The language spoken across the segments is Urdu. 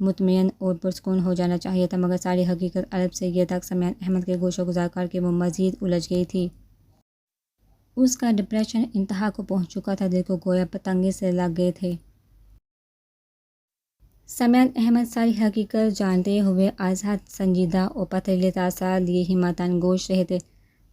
مطمئن اور پرسکون ہو جانا چاہیے تھا، مگر ساری حقیقت عرب سے یہ تک سمیان احمد کے گوشہ گزار کر کے وہ مزید الجھ گئی تھی۔ اس کا ڈپریشن انتہا کو پہنچ چکا تھا، دل کو گویا پتنگے سے لگ گئے تھے۔ سمیان احمد ساری حقیقت جانتے ہوئے از حد سنجیدہ اور پتھریلے تاثرات لیے ہی ماتن گوش رہے تھے،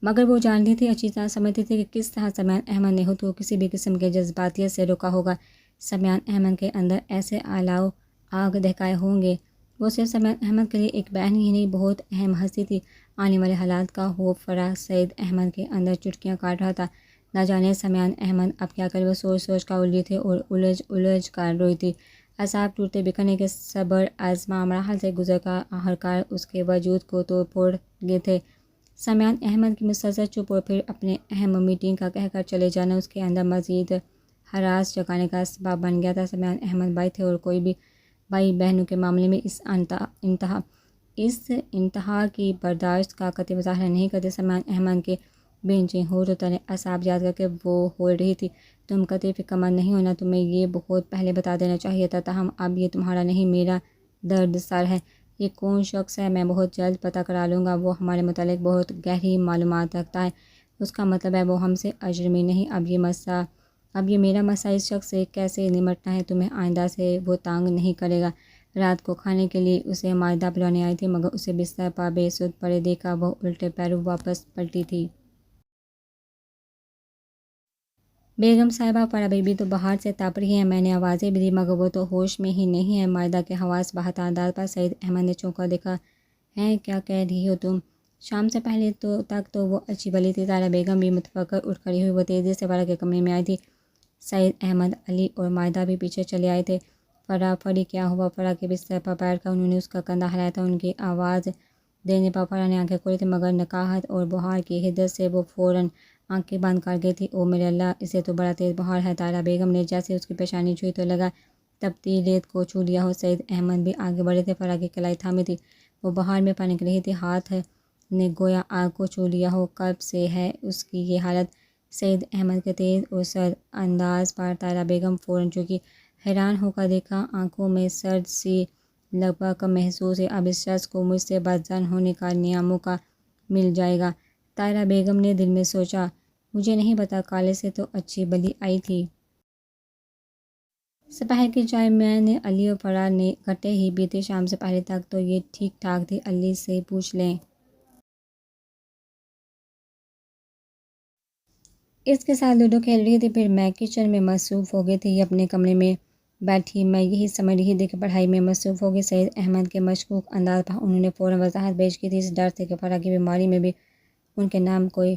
مگر وہ جانتی تھی، اچھی طرح سمجھتی تھی کہ کس طرح سمیان احمد نے خود کو کسی بھی قسم کے جذباتیت سے روکا ہوگا۔ سمیان احمد کے اندر ایسے آلاؤ آگ دہکائے ہوں گے۔ وہ صرف سمیان احمد کے لیے ایک بہن ہی نہیں، بہت اہم ہستی تھی۔ آنے والے حالات کا خوف فرح سعید احمد کے اندر چٹکیاں کاٹ رہا تھا۔ نہ جانے سمیان احمد اب کیا کرے، وہ سوچ سوچ کر الجھی تھی اور الجھ کر روئی تھی۔ اعصاب ٹوٹتے بکھرنے کے صبر آزما مراحل سے گزر کر آخرکار اس کے وجود کو توڑ پھوڑ گئے تھے۔ سمیان احمد کی مسلسل چپ اور پھر اپنے اہم میٹنگ کا کہہ کر چلے جانا اس کے اندر مزید ہراس جگانے کا سبب بن گیا تھا۔ سمیان احمد بھائی تھے اور کوئی بھی بھائی بہنوں کے معاملے میں اس انتہا کی برداشت کا قطعی مظاہرہ نہیں کرتے۔ سمیان احمد کے بے چین ہو تو تنے اعصاب یاد کر کے وہ ہول رہی تھی، تم قطعی فکر مند نہیں ہونا، تمہیں یہ بہت پہلے بتا دینا چاہیے تھا، تاہم اب یہ تمہارا نہیں میرا درد سر ہے۔ یہ کون شخص ہے میں بہت جلد پتہ کرا لوں گا، وہ ہمارے متعلق بہت گہری معلومات رکھتا ہے، اس کا مطلب ہے وہ ہم سے اجرمی نہیں۔ اب یہ میرا مسئلہ اس شخص سے کیسے نمٹنا ہے، تمہیں آئندہ سے وہ تنگ نہیں کرے گا۔ رات کو کھانے کے لیے اسے مائدہ پلانے آئی تھی، مگر اسے بستر پر بے سود پڑے دیکھا وہ الٹے پیروں واپس پلٹی تھی۔ بیگم صاحبہ فرح بی بی تو باہر سے تپ رہی ہیں، میں نے آوازیں بھی دی مگر وہ تو ہوش میں ہی نہیں ہے۔ مائدہ کے حواس بہت انداز پر سعید احمد نے چونکا دیکھا ہے، کیا کہہ رہی ہو تم؟ شام سے پہلے تک تو وہ اچھی بھلی تھی۔ طاہرہ بیگم بھی متفکر اٹھ کھڑی ہوئی، وہ تیزی سے فرح کے کمرے میں آئی تھی۔ سعید احمد، علی اور مائدہ بھی پیچھے چلے آئے تھے۔ فرح، فری کیا ہوا؟ فرح کے بستر پر بیٹھ کر انہوں نے اس کا کندھا ہلایا تھا۔ ان کی آواز دینے پر فرح نے آنکھیں کھولی تھیں، مگر نکاحت اور بخار کی حدت سے وہ فوراً آنکھیں بند کر گئی تھی۔ او میرے اللہ، اسے تو بڑا تیز بخار ہے۔ طاہرہ بیگم نے جیسے اس کی پیشانی چھوئی تو لگا تپتی ریت کو چھو لیا ہو۔ سعید احمد بھی آگے بڑھے تھے، فرح کی کلائی تھامی تھی، وہ بخار میں پنک رہی تھی، ہاتھ نے گویا آگ کو چھو لیا ہو۔ کب سے ہے اس کی یہ حالت؟ سعید احمد کے تیز اور سرد انداز پر طاہرہ بیگم فوراً چونکی، حیران ہو کر دیکھا، آنکھوں میں سرد سی لپک محسوس ہے۔ اب اس شخص کو مجھ سے بدظن ہونے کا نیا موقع مل جائے گا۔ طاہرہ بیگم نے دل میں سوچا، مجھے نہیں پتا، کالج سے تو اچھی بھلی آئی تھی۔ سپہر کی چائے میں نے علی اور فرح نے اکٹھے ہی پی تھی، شام سے پہلے تک تو یہ ٹھیک ٹھاک تھی۔ علی سے پوچھ لیں۔ اس کے ساتھ لوڈو کھیل رہی تھی، پھر میں کچن میں مصروف ہو گئی تھی، یہ اپنے کمرے میں بیٹھی، میں یہی سمجھ رہی تھی کہ پڑھائی میں مصروف ہوگی۔ سعید احمد کے مشکوک انداز پر انہوں نے فوراً وضاحت پیش کی تھی، اس ڈر سے کہ فرح کی بیماری میں بھی ان کے نام کوئی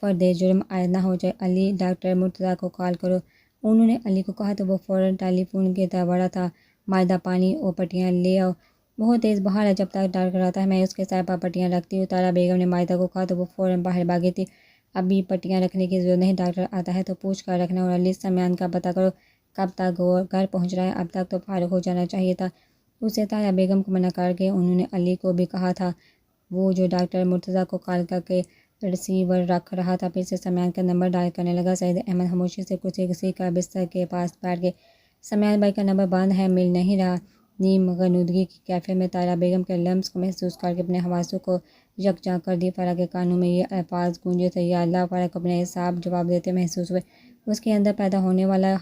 فرد جرم عائد نہ ہو جائے۔ علی، ڈاکٹر مرتضیٰ کو کال کرو، انہوں نے علی کو کہا تو وہ فوراً ٹیلی فون کی طرف بڑھا تھا۔ مائدہ، پانی اور پٹیاں لے آؤ، بہت تیز بخار ہے، جب تک ڈاکٹر آتا ہے میں اس کے سر پر پٹیاں رکھتی ہوں۔ طاہرہ بیگم نے مائدہ کو کہا تو وہ فوراً باہر بھاگی تھی، ابھی پٹیاں رکھنے کی ضرورت نہیں، ڈاکٹر آتا ہے تو پوچھ کر رکھنا، اور علی، سمیان کا پتہ کرو کب تک گھر پہنچ رہا ہے، اب تک تو فارغ ہو جانا چاہیے تھا اسے۔ طاہرہ بیگم کو منع کر کے انہوں نے علی کو بھی کہا تھا، وہ جو ڈاکٹر مرتضیٰ کو کال کر کے رسیور رکھ رہا تھا، پھر سے سمیان کا نمبر ڈائل کرنے لگا۔ سعید احمد خاموشی سے کرسی گھسیٹ کر بستر کے پاس بیٹھ گئے۔ سمیان بھائی کا نمبر بند ہے، مل نہیں رہا۔ نیم غنودگی کی کیفیت میں طاہرہ بیگم کے لمس کو محسوس کر کے اپنے حواسوں کو یکجا کر دی۔ فرح کے کانوں میں یہ الفاظ گونجے تھے، یا اللہ! فرح کو اپنے اعصاب جواب دیتے محسوس ہوئے، اس کے اندر پیدا ہونے والا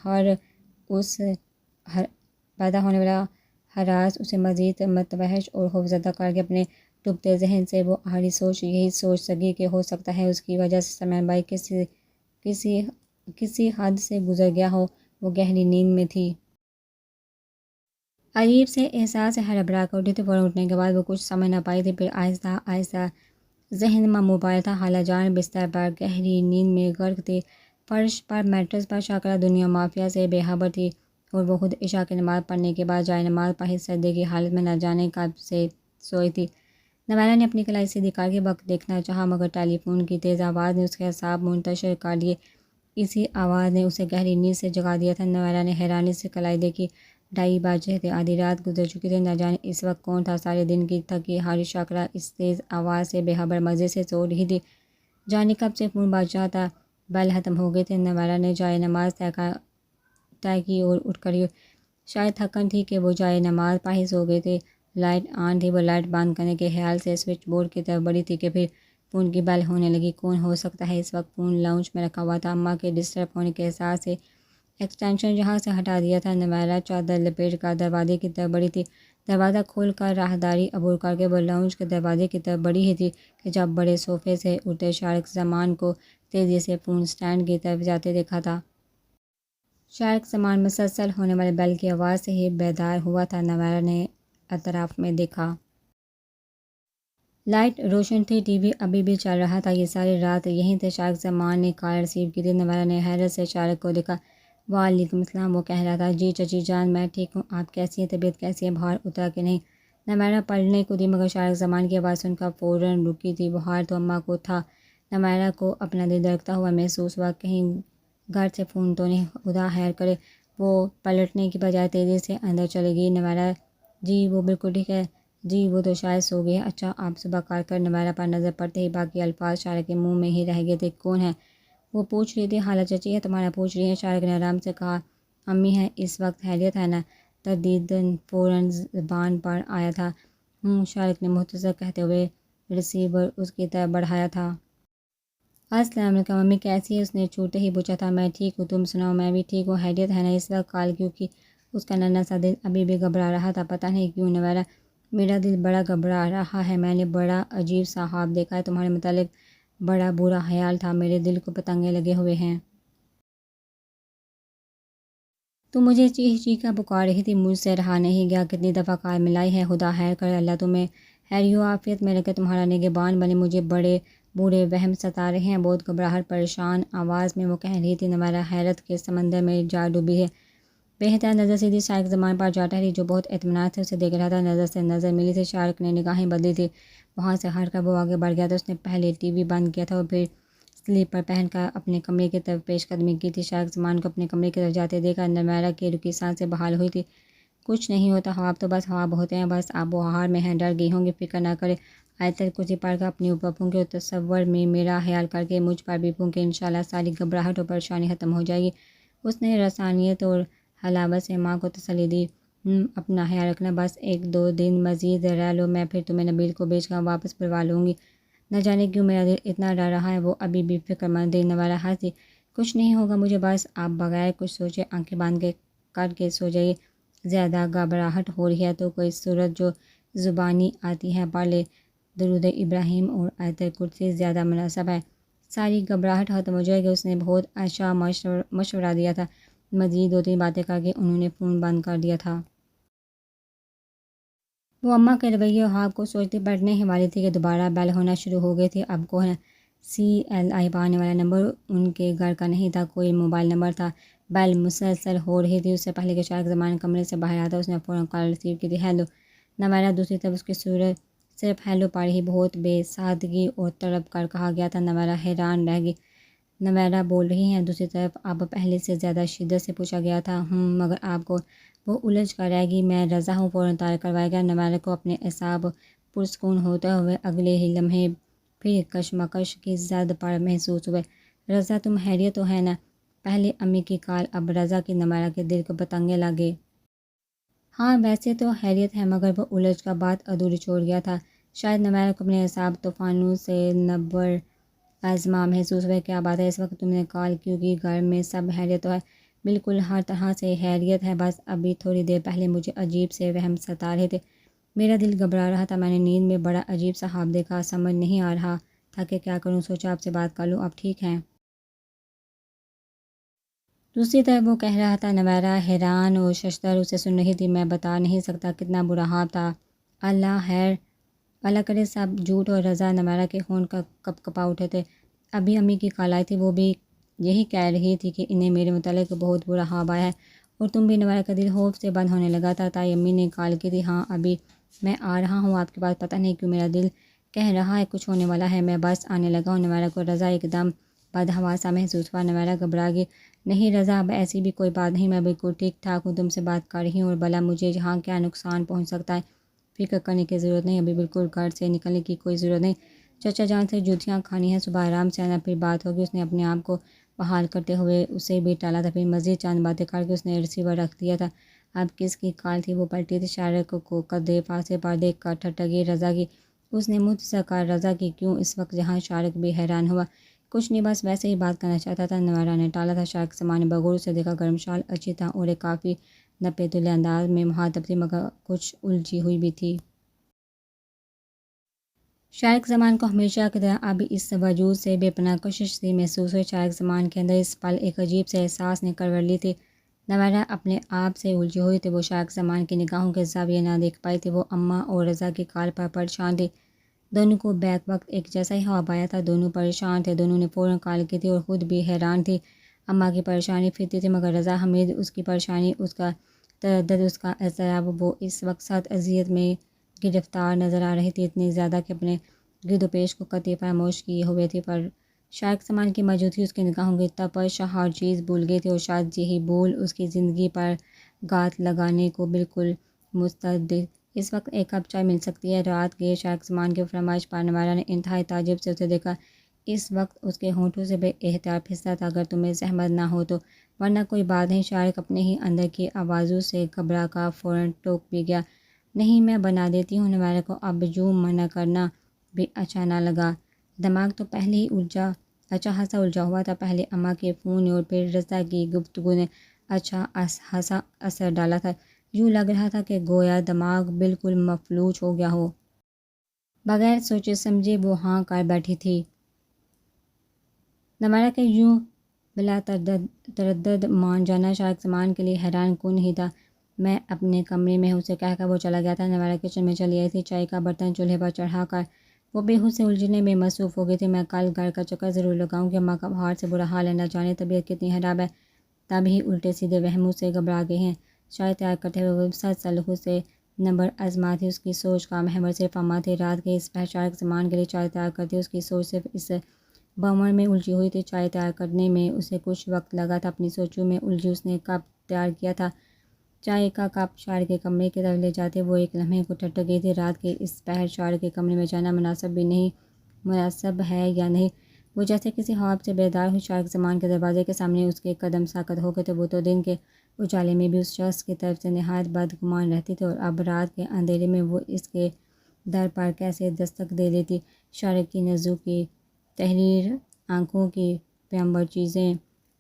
ہراس اسے مزید متوحش اور خوفزدہ کر کے اپنے ڈوبتے ذہن سے وہ آخری سوچ یہی سوچ سکی کہ ہو سکتا ہے اس کی وجہ سے سمیان بھائی کسی حد سے گزر گیا ہو، وہ گہری نیند میں تھی۔ عجیب سے احساس سے ہڑبڑا کر اٹھی تھی، فوراً اٹھنے کے بعد وہ کچھ سمجھ نہ پائی تھی، پھر آہستہ آہستہ ذہن میں موبائل تھا، خالہ جان بستر پر گہری نیند میں غرق تھی، فرش پر میٹرس پر شاکرہ دنیا مافیا سے بے خبر تھی، اور وہ خود عشاء کی نماز پڑھنے کے بعد جائے نماز پر ہی سجدے کی حالت میں نہ جانے کب سے سوئی تھی۔ نویرہ نے اپنی کلائی سیدھی کر کے وقت دیکھنا چاہا، مگر ٹیلی فون کی تیز آواز نے اس کے اعصاب منتشر کر دیے، اسی آواز نے اسے گہری نیند سے جگا دیا تھا۔ نویرہ نے حیرانی سے کلائی دیکھی، 2:30 بجے تھے، آدھی رات گزر چکی تھی، نہ جانے اس وقت کون تھا۔ سارے دن کی تھکی ہاری شاکرہ اس تیز آواز سے بے خبر مزے سے سو رہی تھی، جانے کب سے فون بج رہا تھا۔ بیل ختم ہو گئی تھی، نویرہ نے جائے نماز طے کی اور اٹھ کھڑی ہوئی، شاید تھکن تھی کہ وہ جائے نماز پڑھ ہی سو گئے تھے۔ لائٹ آن تھی، وہ لائٹ بند کرنے کے خیال سے سوئچ بورڈ کی طرف بڑھی تھی کہ پھر فون کی بیل ہونے لگی۔ کون ہو سکتا ہے؟ اس وقت فون لاؤنج میں رکھا ہوا تھا۔ اماں کے ڈسٹرب ہونے کے احساس سے ایکسٹینشن جہاں سے ہٹا دیا تھا۔ نمیرہ چادر لپیٹ کر دروازے کی طرف بڑھی تھی۔ دروازہ کھول کر راہداری عبور کر کے وہ لاؤنج کے دروازے کی طرف بڑھی ہی تھی کہ جب بڑے صوفے سے اٹھتے شارق زمان کو تیزی سے فون سٹینڈ کی طرف جاتے دیکھا تھا۔ شارق زمان مسلسل ہونے والے بیل کی آواز سے ہی بیدار ہوا تھا۔ نمیرہ نے اطراف میں دیکھا۔ لائٹ روشن تھی، ٹی وی ابھی بھی چل رہا تھا۔ یہ ساری رات یہیں تھے۔ شارق زمان نے کال ریسیو کی تھی۔ نمیرہ نے حیرت سے شارق کو دیکھا۔ وعلیکم السلام، وہ کہہ رہا تھا۔ جی چچی جان، میں ٹھیک ہوں، آپ کیسی ہیں؟ طبیعت کیسی ہے؟ بخار اترا کہ نہیں؟ نمیرہ پلٹنے کو دی مگر شارق زمان کی آواز سن کر فوراً رکی تھی۔ بخار تو اماں کو تھا۔ نمیرہ کو اپنا دل دھڑکتا ہوا محسوس ہوا۔ کہیں گھر سے فون تو نہیں؟ خدا خیر کرے۔ وہ پلٹنے کی بجائے تیزی سے اندر چلی گئی۔ نمیرہ: جی وہ بالکل ٹھیک ہے۔ جی وہ تو شاید سو گئی ہے۔ اچھا، آپ صبح کال کر۔ نمیرہ پر نظر پڑتے ہی باقی الفاظ شارق کے منہ میں ہی رہ گئے تھے۔ کون ہے؟ وہ پوچھ رہی تھی۔ خالہ چچی ہے تمہارا پوچھ رہی ہیں؟ شارق نے آرام سے کہا۔ امی ہیں، اس وقت خیریت ہے نا؟ تردیداً فوراً زبان پر آیا تھا۔ شارق نے مختصر کہتے ہوئے ریسیور اس کی طرف بڑھایا تھا۔ السلام علیکم امی، کیسی ہے؟ اس نے چھوٹے ہی پوچھا تھا۔ میں ٹھیک ہوں، تم سناؤ؟ میں بھی ٹھیک ہوں۔ خیریت ہے نا؟ اس وقت کال کیوں کی؟ اس کا ننھا سا دل ابھی بھی گھبرا رہا تھا۔ پتہ نہیں کیوں نمیرہ، میرا دل بڑا گھبرا رہا ہے۔ میں نے بڑا عجیب سا خواب دیکھا ہے تمہارے متعلق، بڑا برا خیال تھا۔ میرے دل کو پتنگے لگے ہوئے ہیں۔ تو مجھے چیخ چیخ کر پکار رہی تھی، مجھ سے رہا نہیں گیا۔ کتنی دفعہ کال ملائی ہے۔ خدا خیر کرے، اللہ تمہیں خیر و عافیت میں رکھے، تمہارا نگہبان بنے۔ مجھے بڑے برے وہم ستا رہے ہیں۔ بہت گھبراہٹ پریشان آواز میں وہ کہہ رہی تھی۔ نمیرہ حیرت کے سمندر میں جا ڈوبی ہے۔ بہتر نظر سیدھی شارق زمان پر جا ٹھہری جو بہت اطمینان سے اسے دیکھ رہا تھا۔ نظر سے نظر ملی تھی۔ شارق نے نگاہیں بدلی تھی۔ وہاں سے ہٹ کر وہ آگے بڑھ گیا تھا۔ اس نے پہلے ٹی وی بند کیا تھا اور پھر سلیپر پہن کر اپنے کمرے کی طرف پیش قدمی کی تھی۔ شارق زمان کو اپنے کمرے کی طرف جاتے دیکھ کر نمیرہ کی رکی سانسیں بحال ہوئی تھی۔ کچھ نہیں ہوتا، خواب تو بس خواب ہوتے ہیں، بس آپ بخار میں ہیں، ڈر گئی ہوں گی، فکر نہ کرے۔ آیت الکرسی پڑھ کر اپنے اوپر پھونکے اور تصور میں میرا خیال کر کے مجھ پر بھی پھونکے، انشاءاللہ ساری گھبراہٹ اور پریشانی ختم ہو جائے گی۔ اس نے رسانیت اور حلاوت سے ماں کو تسلی دی۔ اپنا خیال رکھنا، بس ایک دو دن مزید رہ لو، میں پھر تمہیں نبیل کو بھیج کر واپس بلوا لوں گی۔ نہ جانے کیوں میرا دل اتنا ڈر رہا ہے۔ وہ ابھی بھی فکر مند تھی۔ نمیرہ ہنسی۔ کچھ نہیں ہوگا مجھے، بس آپ بغیر کچھ سوچے آنکھیں بند کر کے سو جائیے۔ زیادہ گھبراہٹ ہو رہی ہے تو کوئی صورت جو زبانی آتی ہے پڑھ لے، درود ابراہیم اور آیت الکرسی زیادہ مناسب ہے، ساری گھبراہٹ ختم ہو جائے گی۔ اس نے بہت اچھا مشورہ دیا تھا۔ مزید دو تین باتیں کر کے انہوں نے فون بند کر دیا تھا۔ وہ اماں کے رویے اور خواب کو سوچتی پلٹنے ہی والی تھی کہ دوبارہ بیل ہونا شروع ہو گئی تھی۔ اب کون ہے؟ CLI پر آنے والا نمبر ان کے گھر کا نہیں تھا، کوئی موبائل نمبر تھا۔ بیل مسلسل ہو رہی تھی۔ اس سے پہلے کہ شارق زمان کمرے سے باہر آتا اس نے فوراً کال ریسیو کی تھی۔ ہیلو۔ نمیرہ دوسری طرف اس کی صورت صرف ہیلو پڑھ رہی، بہت بے سادگی اور تڑپ کر کہا گیا تھا۔ نمیرہ حیران رہ گئی۔ نمیرہ بول رہی ہیں دوسری طرف؟ اب پہلے سے زیادہ شدت سے پوچھا گیا تھا۔ مگر آپ کو؟ وہ الجھ کر رہ گئی۔ میں رضا ہوں، فوراً طارق کروایا گیا۔ نمیرہ کو اپنے اعصاب پرسکون ہوتے ہوئے اگلے ہی لمحے پھر کشمکش کی زد پر محسوس ہوئے۔ رضا تم خیریت تو ہے نا؟ پہلے امی کی کال، اب رضا کی۔ نمیرہ کے دل کو پتنگے لگے۔ ہاں ویسے تو خیریت ہے، مگر وہ الجھ کر بات ادھوری چھوڑ گیا تھا۔ شاید نمیرہ کو اپنے اعصاب طوفانوں سے نبر آزما محسوس ہوئے۔ کیا بات ہے؟ اس وقت تم نے کال کیوں کی؟ گھر میں سب خیریت تو ہے؟ بالکل ہر طرح سے خیریت ہے، بس ابھی تھوڑی دیر پہلے مجھے عجیب سے وہم ستا رہے تھے، میرا دل گھبرا رہا تھا، میں نے نیند میں بڑا عجیب سا خواب دیکھا، سمجھ نہیں آ رہا تھا کہ کیا کروں، سوچا آپ سے بات کر لوں۔ اب ٹھیک ہیں؟ دوسری طرف وہ کہہ رہا تھا۔ نمیرہ حیران اور ششدر اسے سن رہی تھی۔ میں بتا نہیں سکتا کتنا برا خواب تھا، اللہ خیر، اللہ کرے سب جھوٹ اور رضا۔ نمیرہ کے خون کا کپ کپا اٹھے تھے۔ ابھی امی کی کال آئی تھی، وہ بھی یہی کہہ رہی تھی کہ انہیں میرے متعلق بہت برا خواب آیا ہے، اور تم بھی؟ نمیرہ کا دل خوف سے بند ہونے لگا تھا۔ تائی امی نے کال کی تھی؟ ہاں ابھی میں آ رہا ہوں آپ کے پاس، پتہ نہیں کیوں میرا دل کہہ رہا ہے کچھ ہونے والا ہے، میں بس آنے لگا ہوں۔ نمیرہ کو رضا ایک دم بدحواسا محسوس ہوا۔ نمیرہ گھبرا گئی۔ نہیں رضا، اب ایسی بھی کوئی بات نہیں، میں بالکل ٹھیک ٹھاک ہوں، تم سے بات کر رہی ہوں، اور بھلا مجھے یہاں کیا نقصان پہنچ سکتا ہے؟ فکر کرنے کی ضرورت نہیں، ابھی بالکل گھر سے نکلنے کی کوئی ضرورت نہیں، چچا جان سے جوتیاں کھانی ہیں، صبح آرام سے آنا، پھر بات ہوگی۔ اس نے اپنے آپ کو بحال کرتے ہوئے اسے بھی ٹالا تھا۔ پھر مزید چند باتیں کر کے اس نے ریسیور رکھ دیا تھا۔ اب کس کی کال تھی وہ پلٹی تھی شارق کو قدرے پاسے پر دیکھ کر ٹھٹکی رضا کی۔ اس نے منہ سے کہا رضا کی کیوں اس وقت جہاں شارق بھی حیران ہوا۔ کچھ نہیں بس ویسے ہی بات کرنا چاہتا تھا، نوارا نے ٹالا تھا۔ شارق زمان نے بغور سے دیکھا، گرم شال اچھی تھا اور ایک کافی نپے تلے انداز میں مخاطب تھی مگر کچھ الجھی ہوئی بھی تھی۔ شارق زمان کو ہمیشہ کی طرح اب اس وجود سے بے پناہ کشش سی محسوس ہوئی۔ شارق زمان کے اندر اس پل ایک عجیب سے احساس نے کروٹ لی تھی۔ نوارا اپنے آپ سے الجھی ہوئی تھی، وہ شارق زمان کی نگاہوں کے زاویے نہ دیکھ پائی تھی۔ وہ اماں اور رضا کی کال پر پریشان تھی، دونوں کو بیک وقت ایک جیسا ہی خواب آیا تھا، دونوں پریشان تھے، دونوں نے فوراً کال کی تھی اور خود بھی حیران تھی۔ اماں کی پریشانی پھرتی تھی مگر رضا حمید، اس کی پریشانی، اس کا تردد، اس کا اضطراب، وہ اس وقت سخت اذیت میں گرفتار نظر آ رہی تھی، اتنی زیادہ کہ اپنے گرد و پیش کو قطعی فراموش کیے ہوئے تھی۔ پر شارق زمان کی موجودگی اس کی نگاہوں کی تپش ہر چیز بھول گئی تھی اور شاید یہی بھول اس کی زندگی پر گھات لگانے کو بالکل مستعد۔ اس وقت ایک کپ چائے مل سکتی ہے؟ رات گئے شارق زمان کی فرمائش پر نوارا نے انتہائی تعجب سے اسے دیکھا۔ اس وقت اس کے ہونٹوں سے بے احتیاط پھسلا تھا، اگر تمہیں زحمت نہ ہو تو، ورنہ کوئی بات نہیں۔ شارق اپنے ہی اندر کی آوازوں سے گھبرا کر فوراً ٹوک بھی گیا، نہیں میں بنا دیتی ہوں۔ نوارا کو اب یوں منع کرنا بھی اچھا نہ لگا، دماغ تو پہلے ہی اچھا خاصا الجھا ہوا تھا، پہلے اماں کے فون اور پھر رضا کی گفتگو نے اچھا خاصا اثر ڈالا تھا، یوں لگ رہا تھا کہ گویا دماغ بالکل مفلوج ہو گیا ہو۔ بغیر سوچے سمجھے وہ ہاں کر بیٹھی تھی۔ نوارا کے یوں بلا تردد مان جانا شارق زمان کے لیے حیران کن ہی تھا۔ میں اپنے کمرے میں ہوں، اسے کہہ کر وہ چلا گیا تھا۔ نوارا کچن میں چلی آئی تھی، چائے کا برتن چولہے پر چڑھا کر وہ بے ہوش سے الجھنے میں مصروف ہو گئی تھی۔ میں کل گھر کا چکر ضرور لگاؤں گی، اماں کا بہار سے برا حال ہے، نہ جانے طبیعت کتنی خراب ہے، تب ہی الٹے سیدھے وہموں سے گھبرا گئے ہیں۔ چائے تیار کرتے ہوئے وہ سچ سلوح سے نمبر آزما تھی، اس کی سوچ کا محور صرف اماں تھی۔ رات کے اس پہر شارق زمان کے لیے چائے تیار کرتی، اس کی سوچ صرف اس بھنور میں الجھی ہوئی تھی۔ چائے تیار کرنے میں اسے کچھ وقت لگا تھا، اپنی سوچوں میں الجھی اس نے کپ تیار کیا تھا، چائے کا کپ شارق کے کمرے کی طرف لے جاتے وہ ایک لمحے کو ٹھٹک گئی تھی۔ رات کے اس پہر شارق کے کمرے میں جانا مناسب ہے یا نہیں، وہ جیسے کسی خواب سے بیدار ہوئی۔ شارق زمان کے دروازے کے سامنے اس کے قدم ساکت ہو گئے تھے، وہ تو دن کے اجالے میں بھی اس شخص کی طرف سے نہایت بدگمان رہتی تھی اور اب رات کے اندھیرے میں وہ اس کے در پر کیسے دستک دے لیتی۔ شارق کی نازکی تحریر آنکھوں کی پیمبر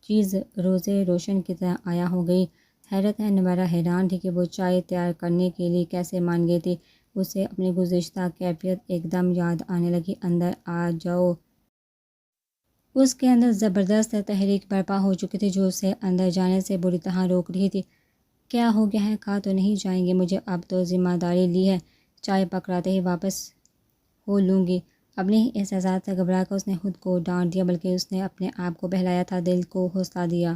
چیز روزے روشن کی طرح عیاں ہو گئی۔ حیرت ہے، نوارا حیران تھی کہ وہ چائے تیار کرنے کے لیے کیسے مان گئی تھی۔ اسے اپنی گزشتہ کیفیت ایک دم یاد آنے لگی، اندر آ جاؤ۔ اس کے اندر زبردست تحریک برپا ہو چکی تھی جو اسے اندر جانے سے بری طرح روک رہی تھی۔ کیا ہو گیا ہے؟ کہا تو نہیں جائیں گے، مجھے اب تو ذمہ داری لی ہے، چائے پکڑاتے ہی واپس ہو لوں گی۔ اپنے ہی احساسات سے گھبرا کر اس نے خود کو ڈانٹ دیا، بلکہ اس نے اپنے آپ کو بہلایا تھا، دل کو حوصلہ دیا۔